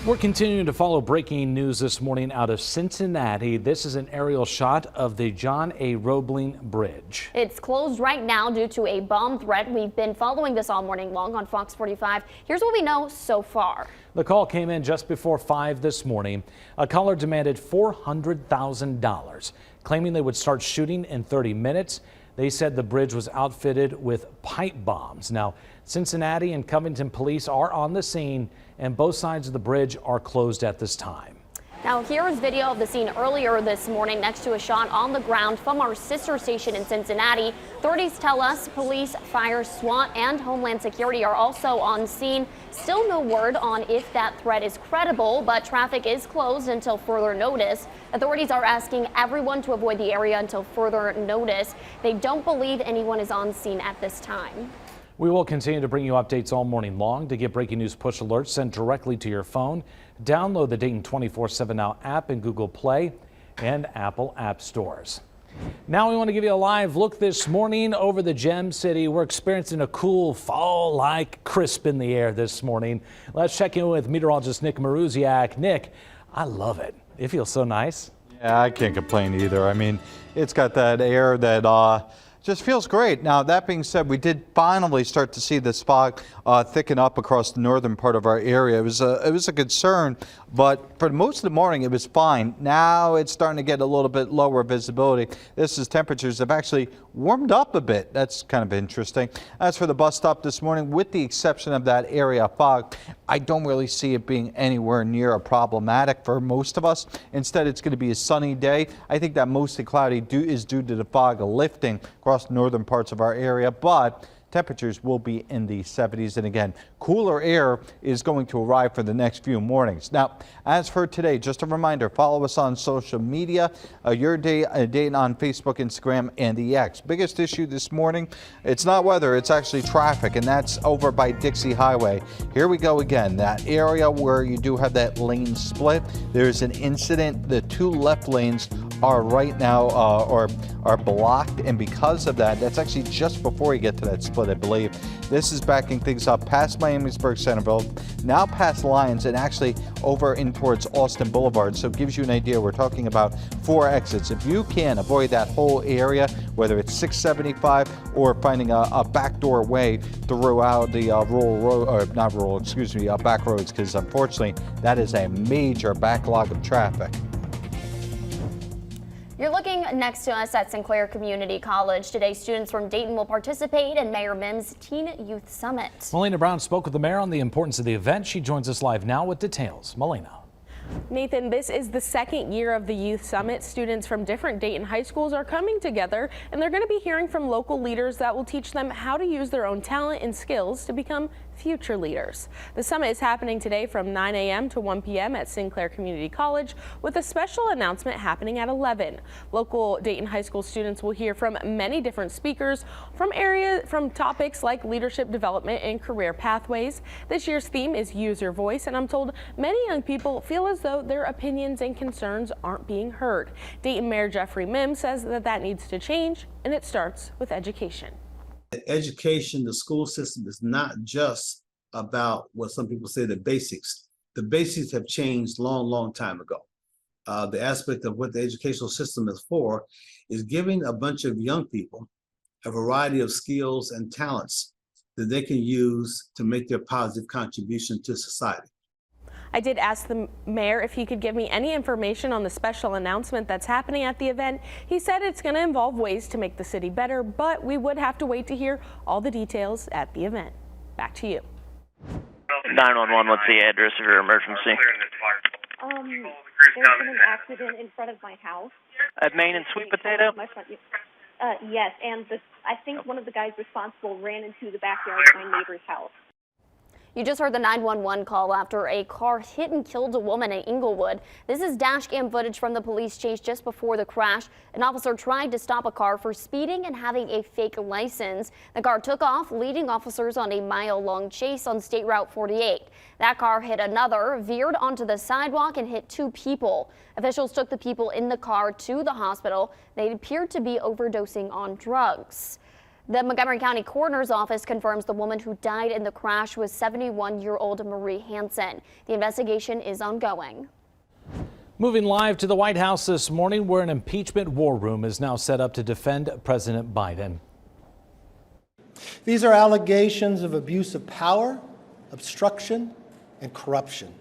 We're continuing to follow breaking news this morning out of Cincinnati. This is an aerial shot of the John A. Roebling Bridge. It's closed right now due to a bomb threat. We've been following this all morning long on Fox 45. Here's what we know so far. The call came in just before 5 this morning. A caller demanded $400,000, claiming they would start shooting in 30 minutes. They said the bridge was outfitted with pipe bombs. Now, Cincinnati and Covington police are on the scene, and both sides of the bridge are closed at this time. Now, here is video of the scene earlier this morning next to a shot on the ground from our sister station in Cincinnati. Authorities tell us police, fire, SWAT, and Homeland Security are also on scene. Still no word on if that threat is credible, but traffic is closed until further notice. Authorities are asking everyone to avoid the area until further notice. They don't believe anyone is on scene at this time. We will continue to bring you updates all morning long. To get breaking news push alerts sent directly to your phone, download the Dayton 24/7 Now app in Google Play and Apple app stores. Now we want to give you a live look this morning over the Gem City. We're experiencing a cool fall-like crisp in the air this morning. Let's check in with meteorologist Nick Maruziak. Nick, I love it. It feels so nice. Yeah, I can't complain either. I mean, it's got that air that just feels great. Now, that being said, we did finally start to see the fog thicken up across the northern part of our area. It was a concern, but for most of the morning, it was fine. Now it's starting to get a little bit lower visibility. This is temperatures have actually warmed up a bit. That's kind of interesting. As for the bus stop this morning, with the exception of that area of fog, I don't really see it being anywhere near a problematic for most of us. Instead, it's going to be a sunny day. I think that mostly cloudy is due to the fog lifting across northern parts of our area, but temperatures will be in the 70s. And again, cooler air is going to arrive for the next few mornings. Now, as for today, just a reminder, follow us on social media, Your Day Dayton on Facebook, Instagram, and the X. Biggest issue this morning, it's not weather, it's actually traffic, and that's over by Dixie Highway. Here we go again, that area where you do have that lane split. There's an incident. The two left lanes are right now or are blocked, and because of that, that's actually just before you get to that split, I believe. This is backing things up past Miamisburg Centerville, now past Lyons, and actually over in towards Austin Boulevard. So it gives you an idea. We're talking about 4 exits. If you can avoid that whole area, whether it's 675 or finding a backdoor way throughout the rural road, or not rural, excuse me, back roads, because unfortunately that is a major backlog of traffic. You're looking next to us at Sinclair Community College. Today, students from Dayton will participate in Mayor Mims' Teen Youth Summit. Melina Brown spoke with the mayor on the importance of the event. She joins us live now with details. Melina. Nathan, this is the second year of the Youth Summit. Students from different Dayton high schools are coming together, and they're going to be hearing from local leaders that will teach them how to use their own talent and skills to become future leaders. The summit is happening today from 9 a.m. to 1 p.m. at Sinclair Community College, with a special announcement happening at 11. Local Dayton high school students will hear from many different speakers from topics like leadership development and career pathways. This year's theme is Use Your Voice, and I'm told many young people feel as though their opinions and concerns aren't being heard. Dayton Mayor Jeffrey Mims says that needs to change, and it starts with education. Education, the school system is not just about what some people say the basics. The basics have changed long time ago. The aspect of what the educational system is for is giving a bunch of young people a variety of skills and talents that they can use to make their positive contribution to society. I did ask the mayor if he could give me any information on the special announcement that's happening at the event. He said it's going to involve ways to make the city better, but we would have to wait to hear all the details at the event. Back to you. 911, what's the address of your emergency? There's been an accident in front of my house. At Main and Sweet Potato? Yes, and I think one of the guys responsible ran into the backyard of my neighbor's house. You just heard the 911 call after a car hit and killed a woman in Inglewood. This is dash cam footage from the police chase just before the crash. An officer tried to stop a car for speeding and having a fake license. The car took off, leading officers on a mile-long chase on State Route 48. That car hit another, veered onto the sidewalk, and hit 2 people. Officials took the people in the car to the hospital. They appeared to be overdosing on drugs. The Montgomery County Coroner's Office confirms the woman who died in the crash was 71-year-old Marie Hansen. The investigation is ongoing. Moving live to the White House this morning, where an impeachment war room is now set up to defend President Biden. These are allegations of abuse of power, obstruction, and corruption,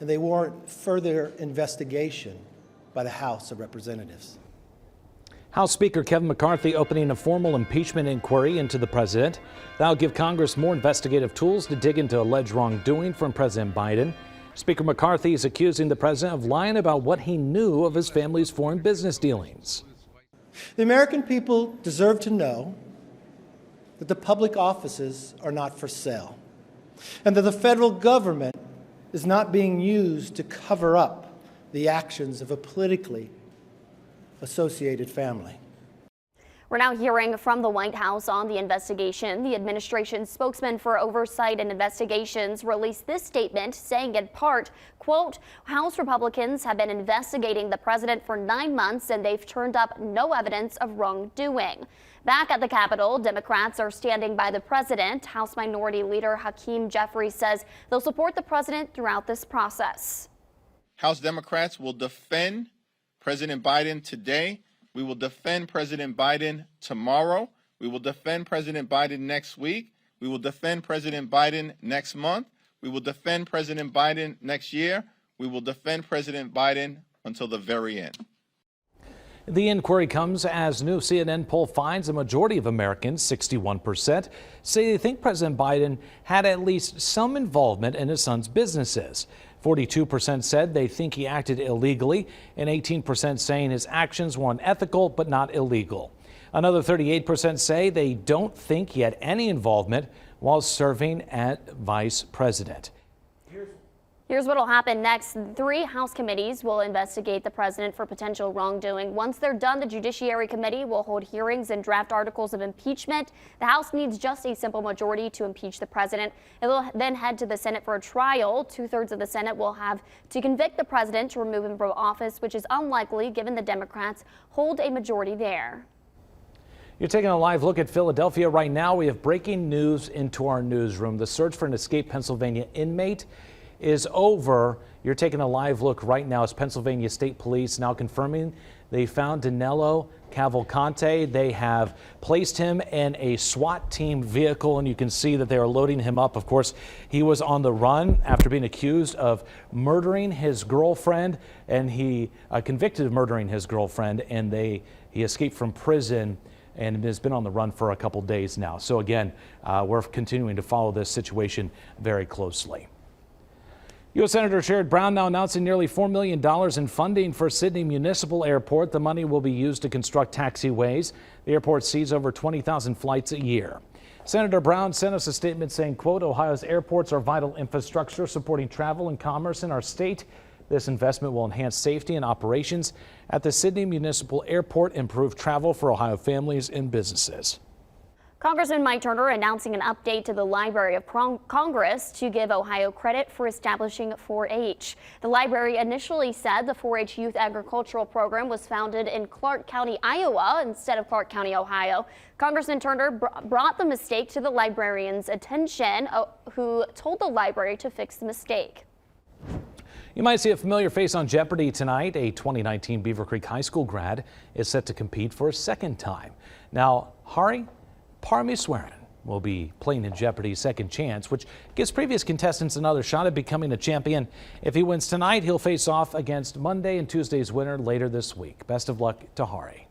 and they warrant further investigation by the House of Representatives. House Speaker Kevin McCarthy opening a formal impeachment inquiry into the president. That'll give Congress more investigative tools to dig into alleged wrongdoing from President Biden. Speaker McCarthy is accusing the president of lying about what he knew of his family's foreign business dealings. The American people deserve to know that the public offices are not for sale, and that the federal government is not being used to cover up the actions of a politically associated family. We're now hearing from the White House on the investigation. The administration's spokesman for oversight and investigations released this statement saying in part, quote, House Republicans have been investigating the president for 9 months and they've turned up no evidence of wrongdoing. Back at the Capitol, Democrats are standing by the president. House Minority Leader Hakeem Jeffries says they'll support the president throughout this process. House Democrats will defend President Biden today. We will defend President Biden tomorrow. We will defend President Biden next week. We will defend President Biden next month. We will defend President Biden next year. We will defend President Biden until the very end. The inquiry comes as new CNN poll finds a majority of Americans, 61%, say they think President Biden had at least some involvement in his son's businesses. 42% said they think he acted illegally, and 18% saying his actions were unethical but not illegal. Another 38% say they don't think he had any involvement while serving as vice president. Here's what will happen next. 3 House committees will investigate the president for potential wrongdoing. Once they're done, the Judiciary Committee will hold hearings and draft articles of impeachment. The House needs just a simple majority to impeach the president. It will then head to the Senate for a trial. 2/3 of the Senate will have to convict the president to remove him from office, which is unlikely given the Democrats hold a majority there. You're taking a live look at Philadelphia right now. We have breaking news into our newsroom. The search for an escaped Pennsylvania inmate is over. You're taking a live look right now as Pennsylvania State Police now confirming they found Danilo Cavalcante. They have placed him in a SWAT team vehicle, and you can see that they are loading him up. Of course, he was on the run after being accused of murdering his girlfriend, and he convicted of murdering his girlfriend, and he escaped from prison and has been on the run for a couple days now. So again, we're continuing to follow this situation very closely. U.S. Senator Sherrod Brown now announcing nearly $4 million in funding for Sydney Municipal Airport. The money will be used to construct taxiways. The airport sees over 20,000 flights a year. Senator Brown sent us a statement saying, quote, Ohio's airports are vital infrastructure supporting travel and commerce in our state. This investment will enhance safety and operations at the Sydney Municipal Airport, improve travel for Ohio families and businesses. Congressman Mike Turner announcing an update to the Library of Congress to give Ohio credit for establishing 4-H. The library initially said the 4-H Youth Agricultural Program was founded in Clark County, Iowa, instead of Clark County, Ohio. Congressman Turner brought the mistake to the librarian's attention, who told the library to fix the mistake. You might see a familiar face on Jeopardy tonight. A 2019 Beaver Creek High School grad is set to compete for a second time. Now, Hari Parameswaran will be playing in Jeopardy's Second Chance, which gives previous contestants another shot at becoming a champion. If he wins tonight, he'll face off against Monday and Tuesday's winner later this week. Best of luck to Hari.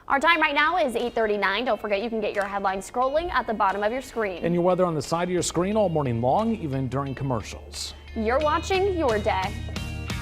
Our time right now is 8:39. Don't forget you can get your headlines scrolling at the bottom of your screen. And your weather on the side of your screen all morning long, even during commercials. You're watching Your Day.